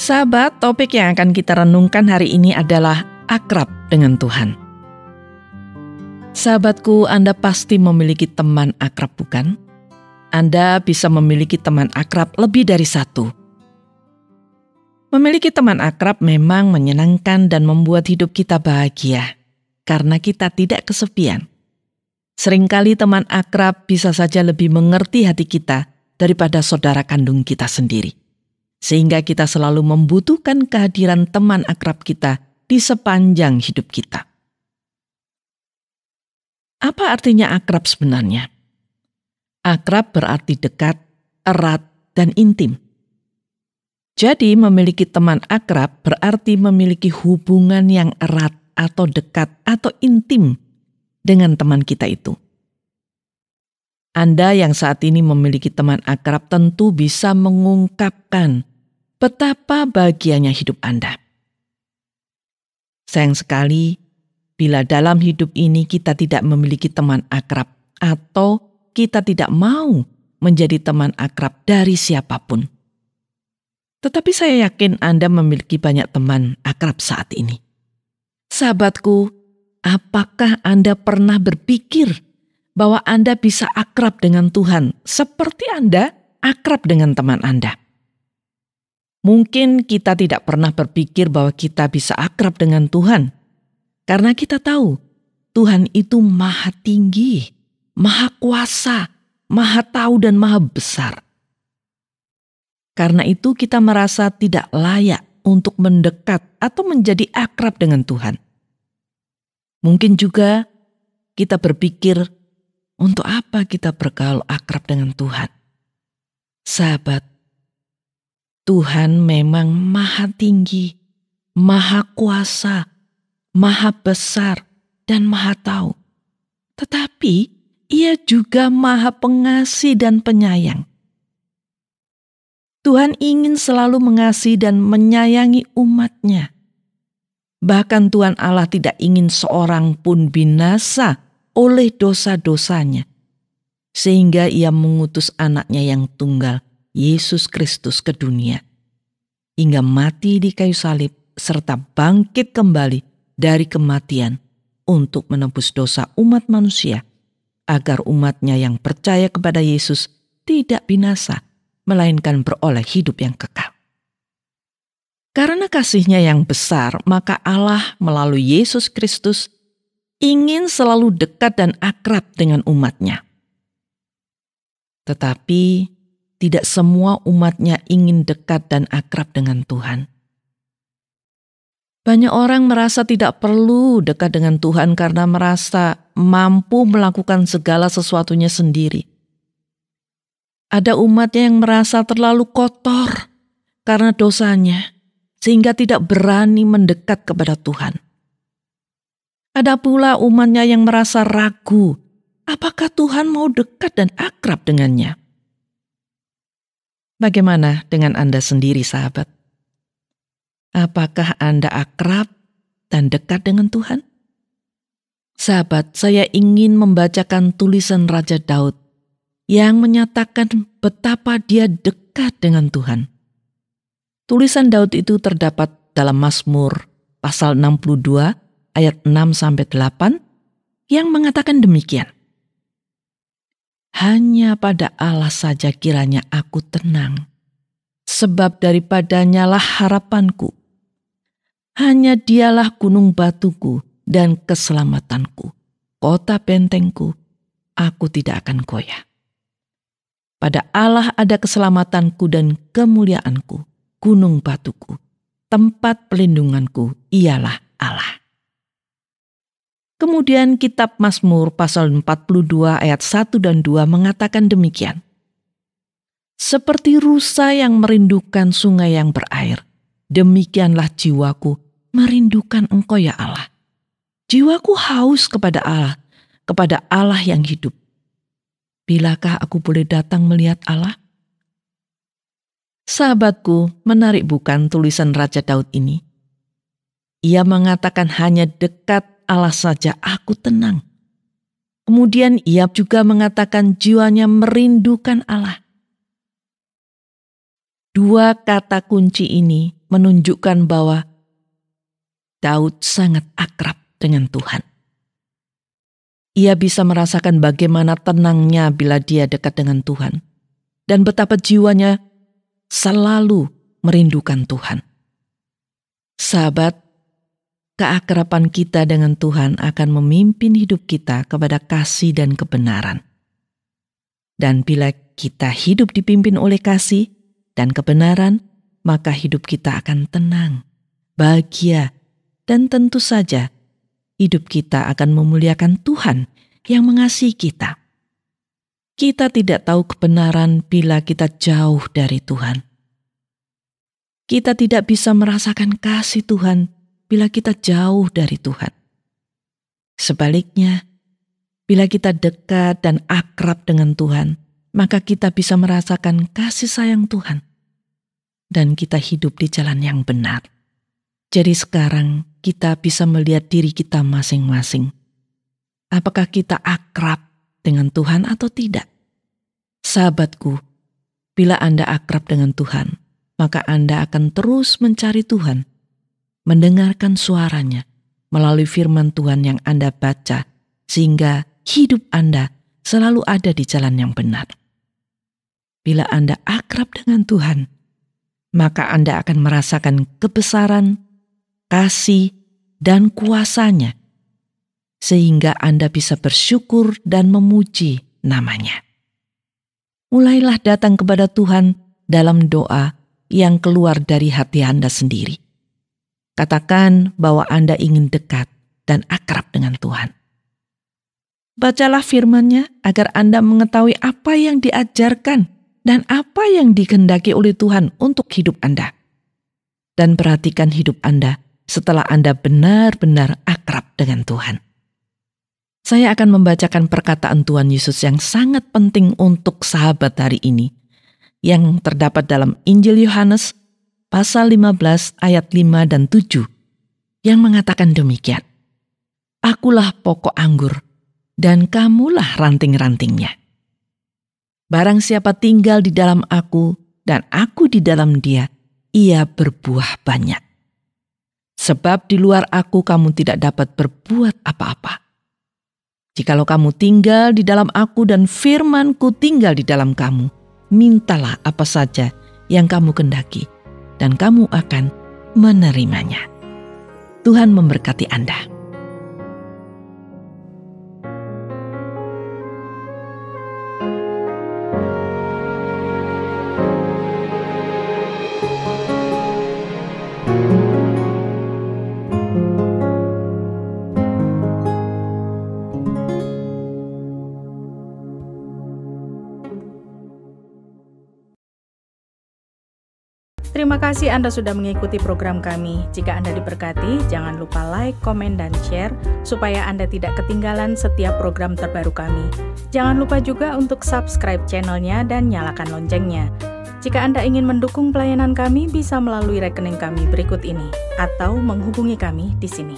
Sahabat, topik yang akan kita renungkan hari ini adalah akrab dengan Tuhan. Sahabatku, Anda pasti memiliki teman akrab, bukan? Anda bisa memiliki teman akrab lebih dari satu. Memiliki teman akrab memang menyenangkan dan membuat hidup kita bahagia, karena kita tidak kesepian. Seringkali teman akrab bisa saja lebih mengerti hati kita daripada saudara kandung kita sendiri. Sehingga kita selalu membutuhkan kehadiran teman akrab kita di sepanjang hidup kita. Apa artinya akrab sebenarnya? Akrab berarti dekat, erat, dan intim. Jadi memiliki teman akrab berarti memiliki hubungan yang erat atau dekat atau intim dengan teman kita itu. Anda yang saat ini memiliki teman akrab tentu bisa mengungkapkan betapa bahagianya hidup Anda. Sayang sekali, bila dalam hidup ini kita tidak memiliki teman akrab atau kita tidak mau menjadi teman akrab dari siapapun. Tetapi saya yakin Anda memiliki banyak teman akrab saat ini. Sahabatku, apakah Anda pernah berpikir bahwa Anda bisa akrab dengan Tuhan seperti Anda akrab dengan teman Anda? Mungkin kita tidak pernah berpikir bahwa kita bisa akrab dengan Tuhan, karena kita tahu Tuhan itu maha tinggi, maha kuasa, maha tahu dan maha besar. Karena itu kita merasa tidak layak untuk mendekat atau menjadi akrab dengan Tuhan. Mungkin juga kita berpikir, untuk apa kita bergaul akrab dengan Tuhan? Sahabat, Tuhan memang maha tinggi, maha kuasa, maha besar, dan maha tahu. Tetapi Ia juga maha pengasih dan penyayang. Tuhan ingin selalu mengasihi dan menyayangi umat-Nya. Bahkan Tuhan Allah tidak ingin seorang pun binasa oleh dosa-dosanya, sehingga Ia mengutus anak-Nya yang tunggal, Yesus Kristus, ke dunia, hingga mati di kayu salib serta bangkit kembali dari kematian untuk menebus dosa umat manusia, agar umat-Nya yang percaya kepada Yesus tidak binasa, melainkan beroleh hidup yang kekal. Karena kasih-Nya yang besar, maka Allah melalui Yesus Kristus ingin selalu dekat dan akrab dengan umat-Nya. Tetapi tidak semua umat-Nya ingin dekat dan akrab dengan Tuhan. Banyak orang merasa tidak perlu dekat dengan Tuhan karena merasa mampu melakukan segala sesuatunya sendiri. Ada umat-Nya yang merasa terlalu kotor karena dosanya, sehingga tidak berani mendekat kepada Tuhan. Ada pula umat-Nya yang merasa ragu, apakah Tuhan mau dekat dan akrab dengannya? Bagaimana dengan Anda sendiri, sahabat? Apakah Anda akrab dan dekat dengan Tuhan? Sahabat, saya ingin membacakan tulisan Raja Daud yang menyatakan betapa dia dekat dengan Tuhan. Tulisan Daud itu terdapat dalam Mazmur pasal 62 ayat 6-8 yang mengatakan demikian. Hanya pada Allah saja kiranya aku tenang, sebab daripadanya lah harapanku. Hanya Dialah gunung batuku dan keselamatanku, kota bentengku, aku tidak akan goyah. Pada Allah ada keselamatanku dan kemuliaanku, gunung batuku, tempat pelindunganku, Ialah Allah. Kemudian kitab Mazmur pasal 42 ayat 1 dan 2 mengatakan demikian. Seperti rusa yang merindukan sungai yang berair, demikianlah jiwaku merindukan Engkau ya Allah. Jiwaku haus kepada Allah yang hidup. Bilakah aku boleh datang melihat Allah? Sahabatku, menarik bukan tulisan Raja Daud ini? Ia mengatakan hanya dekat Allah saja aku tenang. Kemudian ia juga mengatakan jiwanya merindukan Allah. Dua kata kunci ini menunjukkan bahwa Daud sangat akrab dengan Tuhan. Ia bisa merasakan bagaimana tenangnya bila dia dekat dengan Tuhan, dan betapa jiwanya selalu merindukan Tuhan. Sahabat, keakraban kita dengan Tuhan akan memimpin hidup kita kepada kasih dan kebenaran. Dan bila kita hidup dipimpin oleh kasih dan kebenaran, maka hidup kita akan tenang, bahagia, dan tentu saja hidup kita akan memuliakan Tuhan yang mengasihi kita. Kita tidak tahu kebenaran bila kita jauh dari Tuhan. Kita tidak bisa merasakan kasih Tuhan bila kita jauh dari Tuhan. Sebaliknya, bila kita dekat dan akrab dengan Tuhan, maka kita bisa merasakan kasih sayang Tuhan. Dan kita hidup di jalan yang benar. Jadi sekarang kita bisa melihat diri kita masing-masing. Apakah kita akrab dengan Tuhan atau tidak? Sahabatku, bila Anda akrab dengan Tuhan, maka Anda akan terus mencari Tuhan, mendengarkan suaranya melalui firman Tuhan yang Anda baca, sehingga hidup Anda selalu ada di jalan yang benar. Bila Anda akrab dengan Tuhan, maka Anda akan merasakan kebesaran, kasih, dan kuasa-Nya, sehingga Anda bisa bersyukur dan memuji nama-Nya. Mulailah datang kepada Tuhan dalam doa yang keluar dari hati Anda sendiri. Katakan bahwa Anda ingin dekat dan akrab dengan Tuhan. Bacalah firman-Nya agar Anda mengetahui apa yang diajarkan dan apa yang dikehendaki oleh Tuhan untuk hidup Anda. Dan perhatikan hidup Anda setelah Anda benar-benar akrab dengan Tuhan. Saya akan membacakan perkataan Tuhan Yesus yang sangat penting untuk sahabat hari ini, yang terdapat dalam Injil Yohanes pasal 15 ayat 5 dan 7, yang mengatakan demikian. Akulah pokok anggur, dan kamulah ranting-rantingnya. Barang siapa tinggal di dalam aku, dan aku di dalam dia, ia berbuah banyak. Sebab di luar aku kamu tidak dapat berbuat apa-apa. Jikalau kamu tinggal di dalam aku dan firman-Ku tinggal di dalam kamu, mintalah apa saja yang kamu kehendaki, dan kamu akan menerimanya. Tuhan memberkati Anda. Terima kasih Anda sudah mengikuti program kami. Jika Anda diberkati, jangan lupa like, komen, dan share supaya Anda tidak ketinggalan setiap program terbaru kami. Jangan lupa juga untuk subscribe channelnya dan nyalakan loncengnya. Jika Anda ingin mendukung pelayanan kami, bisa melalui rekening kami berikut ini atau menghubungi kami di sini.